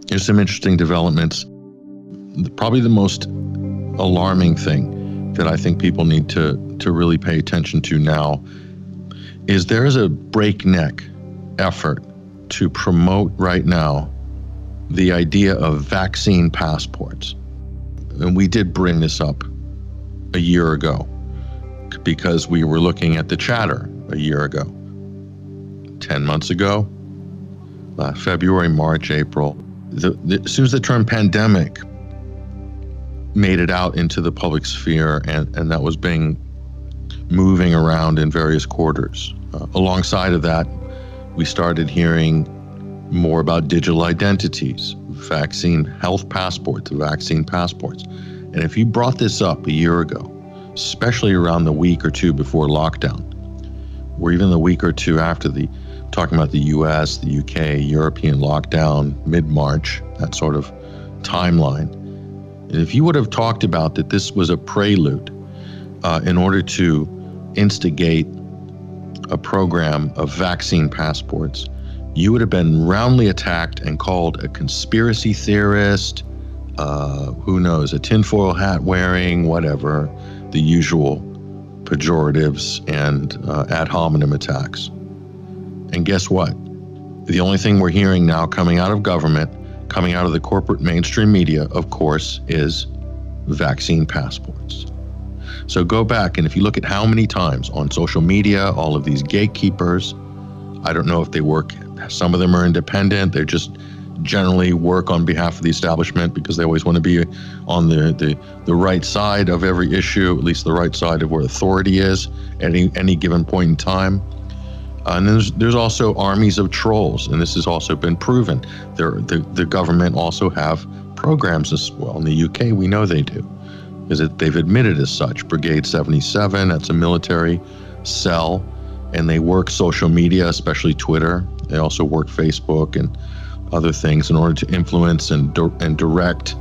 There's some interesting developments. Probably the most alarming thing that I think people need to really pay attention to now is there is a breakneck effort to promote right now the idea of vaccine passports. And we did bring this up a year ago because we were looking at the chatter a year ago. 10 months ago, February, March, April, as soon as the term pandemic made it out into the public sphere and that was moving around in various quarters. Alongside of that, we started hearing more about digital identities, vaccine health passports, vaccine passports. And if you brought this up a year ago, especially around the week or two before lockdown, or even the week or two after talking about the US, the UK, European lockdown, mid-March, that sort of timeline. And if you would have talked about that this was a prelude in order to instigate a program of vaccine passports, you would have been roundly attacked and called a conspiracy theorist, who knows, a tinfoil hat wearing, whatever, the usual pejoratives and ad hominem attacks. And guess what? The only thing we're hearing now coming out of government, coming out of the corporate mainstream media, of course, is vaccine passports. So go back, and if you look at how many times on social media, all of these gatekeepers, I don't know if they work, some of them are independent, they just generally work on behalf of the establishment because they always want to be on the right side of every issue, at least the right side of where authority is at any given point in time. And then there's also armies of trolls, and this has also been proven. The government also have programs as well. In the UK, we know they do, because they've admitted as such. Brigade 77, that's a military cell, and they work social media, especially Twitter. They also work Facebook and other things in order to influence and direct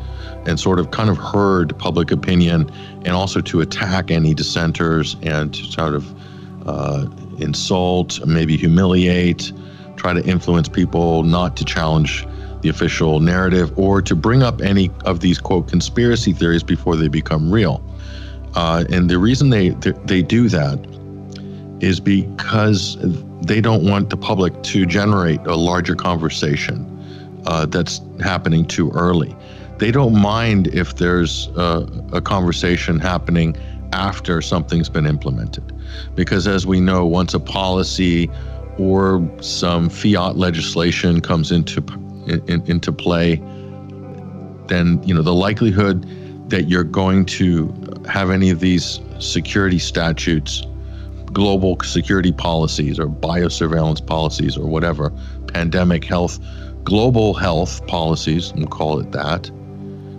and sort of kind of herd public opinion, and also to attack any dissenters and to sort of insult, maybe humiliate, try to influence people not to challenge the official narrative or to bring up any of these, quote, conspiracy theories before they become real. And the reason they do that is because they don't want the public to generate a larger conversation that's happening too early. They don't mind if there's a conversation happening after something's been implemented. Because as we know, once a policy or some fiat legislation comes into play, then the likelihood that you're going to have any of these security statutes, global security policies or biosurveillance policies or whatever, pandemic health, global health policies, we'll call it that,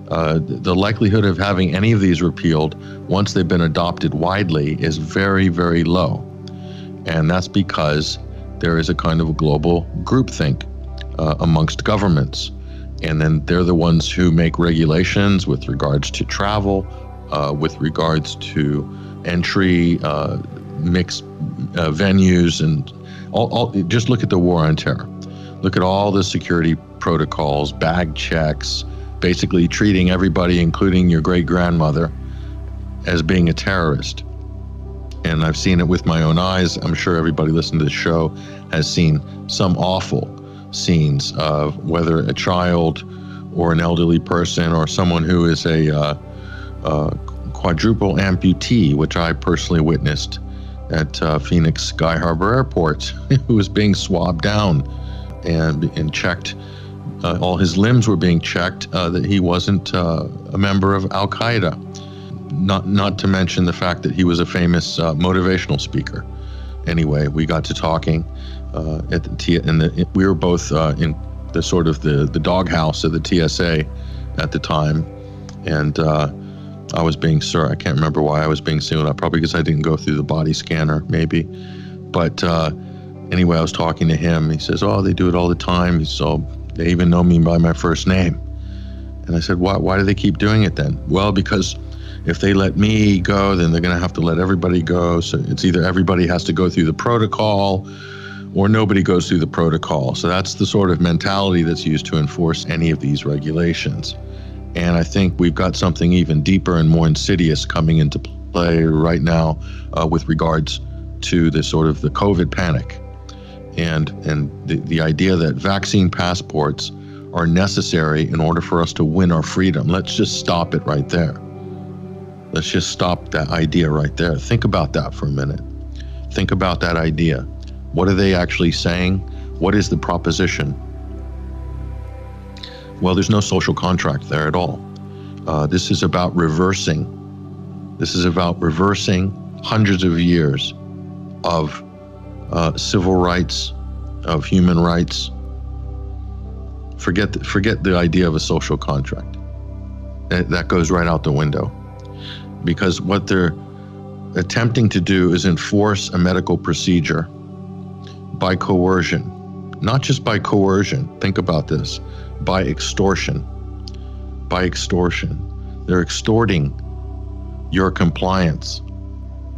the likelihood of having any of these repealed once they've been adopted widely is very, very low. And that's because there is a kind of a global groupthink amongst governments. And then they're the ones who make regulations with regards to travel, with regards to entry, mixed venues, and all. Just look at the war on terror. Look at all the security protocols, bag checks, basically treating everybody, including your great-grandmother, as being a terrorist. And I've seen it with my own eyes. I'm sure everybody listening to the show has seen some awful scenes of whether a child or an elderly person or someone who is a quadruple amputee, which I personally witnessed at Phoenix Sky Harbor Airport, who was being swabbed down and checked. All his limbs were being checked, that he wasn't a member of Al-Qaeda. Not to mention the fact that he was a famous motivational speaker. Anyway, we got to talking we were both in the sort of the doghouse of the TSA at the time, and I was being I can't remember why I was being singled out, probably because I didn't go through the body scanner, maybe. But anyway, I was talking to him. He says, "Oh, they do it all the time." They even know me by my first name. And I said, why do they keep doing it then? Well, because if they let me go, then they're going to have to let everybody go. So it's either everybody has to go through the protocol, or nobody goes through the protocol. So that's the sort of mentality that's used to enforce any of these regulations. And I think we've got something even deeper and more insidious coming into play right now with regards to the sort of the COVID panic and the idea that vaccine passports are necessary in order for us to win our freedom. Let's just stop it right there. Let's just stop that idea right there. Think about that for a minute. Think about that idea. What are they actually saying? What is the proposition? Well, there's no social contract there at all. This is about reversing. This is about reversing hundreds of years of civil rights, of human rights. Forget the idea of a social contract. That goes right out the window. Because what they're attempting to do is enforce a medical procedure by coercion. Not just by coercion, think about this, by extortion. By extortion. They're extorting your compliance,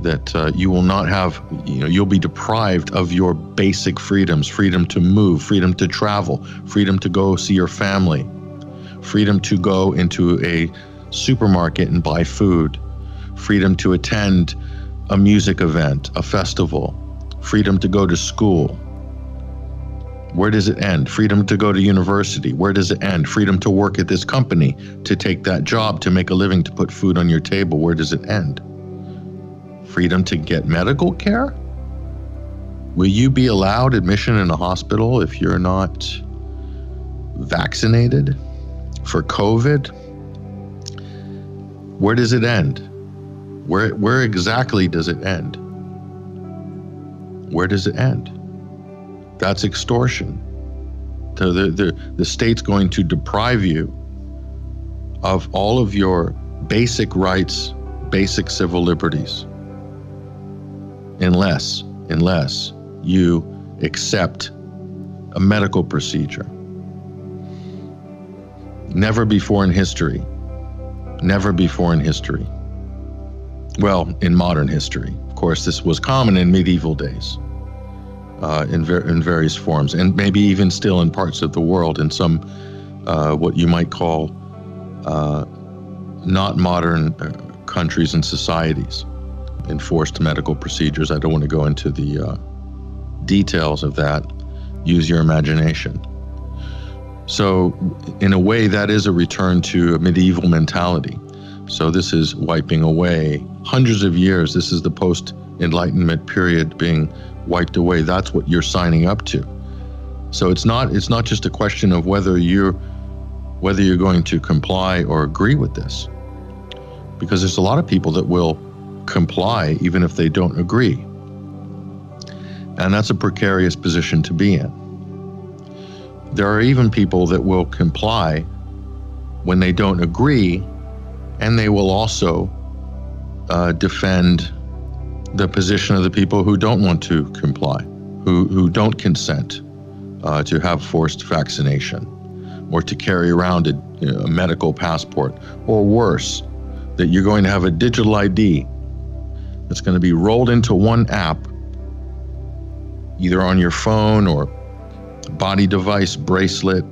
that you will not have, you'll be deprived of your basic freedoms, freedom to move, freedom to travel, freedom to go see your family, freedom to go into a supermarket and buy food, freedom to attend a music event, a festival, freedom to go to school. Where does it end? Freedom to go to university. Where does it end? Freedom to work at this company, to take that job, to make a living, to put food on your table. Where does it end? Freedom to get medical care? Will you be allowed admission in a hospital if you're not vaccinated for COVID? Where does it end? Where exactly does it end? Where does it end? That's extortion. The state's going to deprive you of all of your basic rights, basic civil liberties, unless you accept a medical procedure. Never before in history. Well, in modern history. Of course, this was common in medieval days, in various forms, and maybe even still in parts of the world, in some what you might call not modern countries and societies, enforced medical procedures. I don't want to go into the details of that. Use your imagination. So, in a way, that is a return to a medieval mentality. So this is wiping away hundreds of years. This is the post-Enlightenment period being wiped away. That's what you're signing up to. So it's not just a question of whether you're going to comply or agree with this, because there's a lot of people that will comply even if they don't agree, and that's a precarious position to be in. There are even people that will comply when they don't agree, and they will also defend the position of the people who don't want to comply, who don't consent to have forced vaccination, or to carry around a medical passport, or worse, that you're going to have a digital ID that's going to be rolled into one app, either on your phone or body device, bracelet,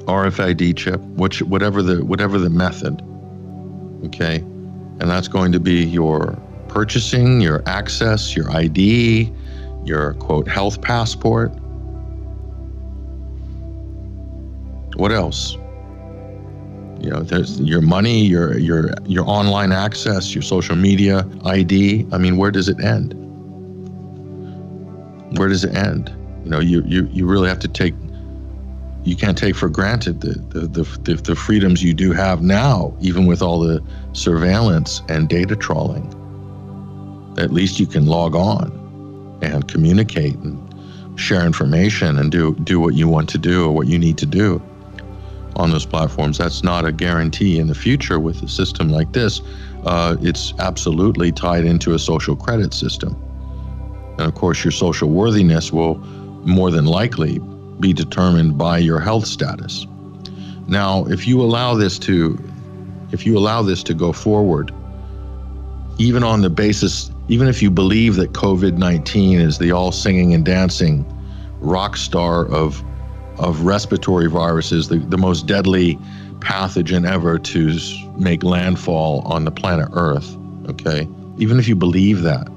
RFID chip, whatever the method. Okay, and that's going to be your purchasing, your access, your ID, your quote health passport. What else? There's your money, your online access, your social media ID. I mean, where does it end? Where does it end? You really have to take. You can't take for granted the freedoms you do have now, even with all the surveillance and data trawling. At least you can log on and communicate and share information and do what you want to do or what you need to do on those platforms. That's not a guarantee in the future with a system like this. It's absolutely tied into a social credit system. And of course, your social worthiness will more than likely be determined by your health status. Now, if you allow this to go forward, even on the basis even if you believe that COVID-19 is the all singing and dancing rock star of respiratory viruses, the most deadly pathogen ever to make landfall on the planet Earth, okay? Even if you believe that,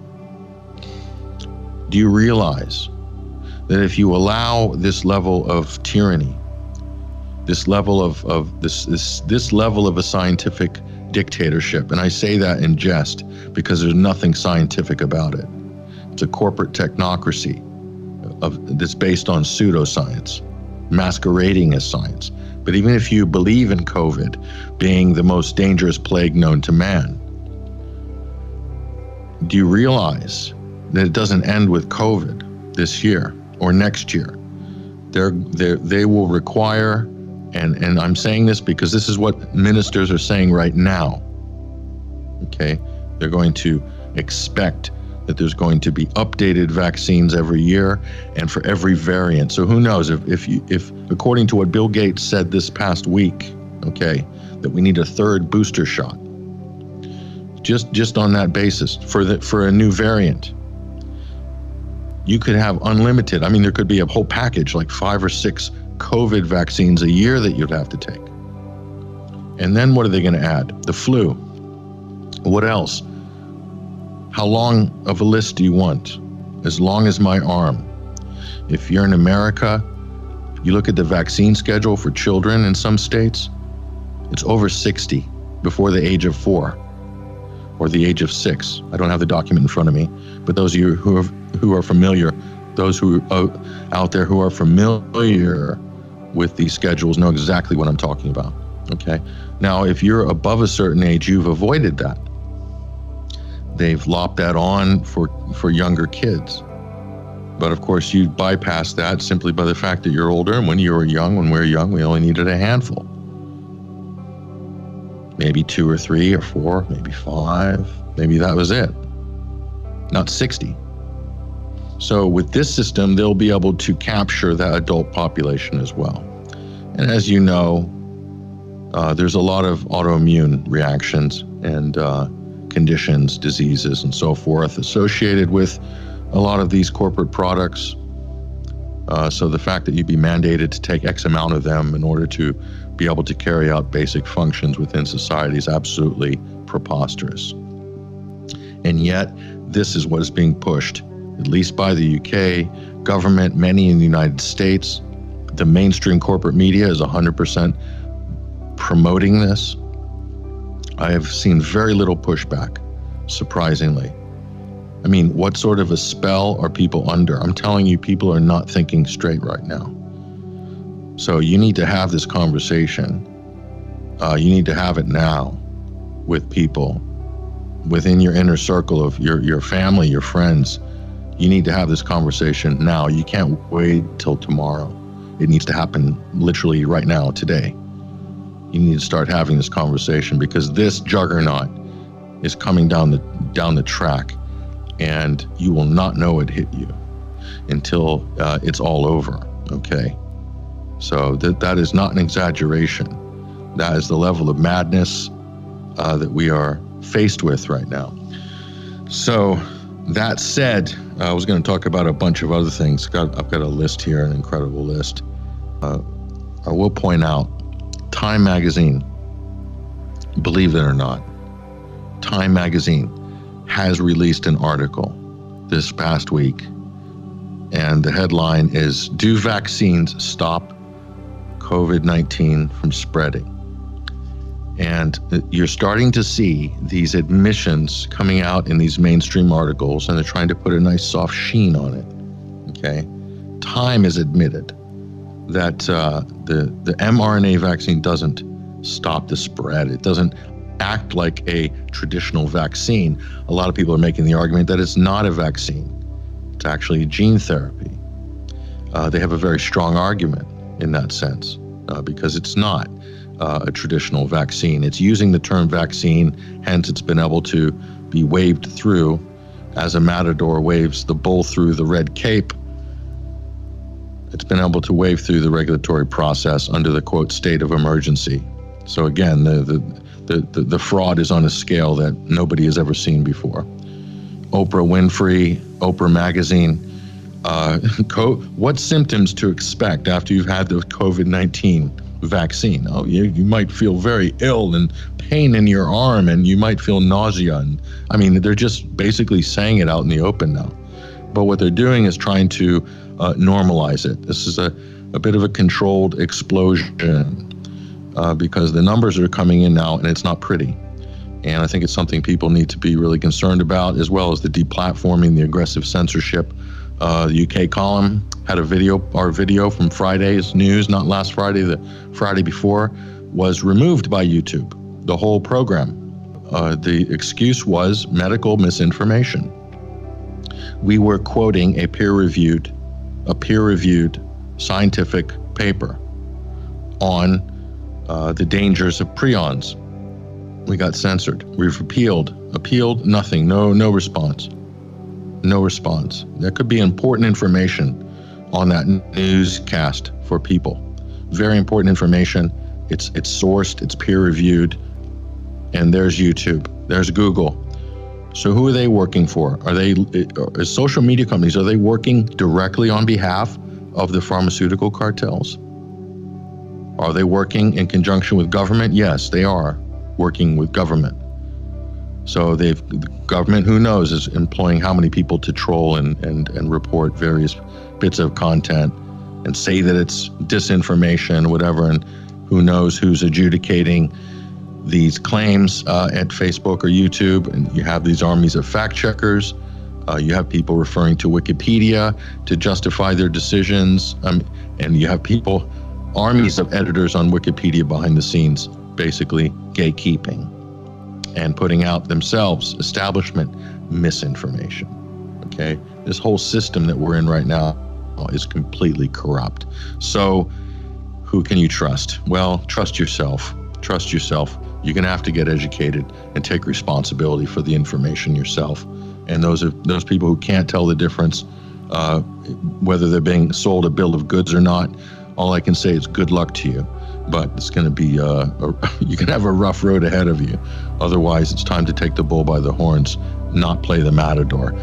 do you realize that if you allow this level of tyranny, this level of this level of a scientific dictatorship, and I say that in jest because there's nothing scientific about it. It's a corporate technocracy that's based on pseudoscience, masquerading as science. But even if you believe in COVID being the most dangerous plague known to man, do you realize that it doesn't end with COVID this year or next year? They will require, and I'm saying this because this is what ministers are saying right now, okay? They're going to expect that there's going to be updated vaccines every year and for every variant. So who knows if according to what Bill Gates said this past week, okay, that we need a third booster shot. Just on that basis for a new variant, you could have unlimited. I mean, there could be a whole package, like 5 or 6 COVID vaccines a year that you'd have to take. And then what are they going to add? The flu. What else? How long of a list do you want? As long as my arm. If you're in America, you look at the vaccine schedule for children in some states, it's over 60 before the age of 4 or the age of 6. I don't have the document in front of me, but those of you who are familiar, those who are out there who are familiar with these schedules know exactly what I'm talking about, okay? Now, if you're above a certain age, you've avoided that. They've lopped that on for younger kids. But of course, you bypass that simply by the fact that you're older, and when we were young, we only needed a handful. Maybe 2 or 3 or 4, maybe 5, maybe that was it. Not 60. So with this system, they'll be able to capture that adult population as well. And as you know, there's a lot of autoimmune reactions and conditions, diseases, and so forth associated with a lot of these corporate products. So the fact that you'd be mandated to take X amount of them in order to be able to carry out basic functions within society is absolutely preposterous. And yet, this is what is being pushed, at least by the UK government, many in the United States. The mainstream corporate media is 100% promoting this. I have seen very little pushback, surprisingly. I mean, what sort of a spell are people under? I'm telling you, people are not thinking straight right now. So you need to have this conversation. You need to have it now with people within your inner circle of your family, your friends. You need to have this conversation now. You can't wait till tomorrow. It needs to happen literally right now, today. You need to start having this conversation because this juggernaut is coming down the track, and you will not know it hit you until it's all over, okay? So that is not an exaggeration. That is the level of madness that we are faced with right now. So that said, I was going to talk about a bunch of other things. I've got a list here, an incredible list. I will point out, Time magazine, believe it or not, Time magazine has released an article this past week, and the headline is, "Do Vaccines Stop COVID-19 from Spreading?" And you're starting to see these admissions coming out in these mainstream articles, and they're trying to put a nice soft sheen on it, okay? Time has admitted that the mRNA vaccine doesn't stop the spread. It doesn't act like a traditional vaccine. A lot of people are making the argument that it's not a vaccine. It's actually gene therapy. They have a very strong argument in that sense because it's not a traditional vaccine. It's using the term vaccine, hence it's been able to be waved through as a matador waves the bull through the red cape. It's been able to wave through the regulatory process under the quote state of emergency. So again, the fraud is on a scale that nobody has ever seen before. Oprah Winfrey, Oprah Magazine. What symptoms to expect after you've had the COVID-19 vaccine? Oh, you might feel very ill and pain in your arm, and you might feel nausea. And I mean, they're just basically saying it out in the open now. But what they're doing is trying to normalize it. This is a bit of a controlled explosion because the numbers are coming in now, and it's not pretty. And I think it's something people need to be really concerned about, as well as the deplatforming, the aggressive censorship. The UK column had our video from Friday's news, not last Friday, the Friday before, was removed by YouTube, the whole program. The excuse was medical misinformation. We were quoting a peer-reviewed scientific paper on the dangers of prions. We got censored. We've appealed, nothing, no response. No response. There could be important information on that newscast for people. Very important information. It's sourced, it's peer-reviewed, and there's YouTube, there's Google. So who are they working for? As social media companies, are they working directly on behalf of the pharmaceutical cartels? Are they working in conjunction with government? Yes, they are working with government. So the government, who knows, is employing how many people to troll and report various bits of content and say that it's disinformation, whatever, and who knows who's adjudicating these claims at Facebook or YouTube. And you have these armies of fact checkers. You have people referring to Wikipedia to justify their decisions. And you have armies of editors on Wikipedia behind the scenes, basically gatekeeping and putting out themselves establishment misinformation. Okay, this whole system that we're in right now is completely corrupt. So who can you trust? Well, trust yourself. Trust yourself. You're going to have to get educated and take responsibility for the information yourself. And those people who can't tell the difference, whether they're being sold a bill of goods or not, all I can say is good luck to you. But it's going to be, you can have a rough road ahead of you. Otherwise, it's time to take the bull by the horns, not play the matador.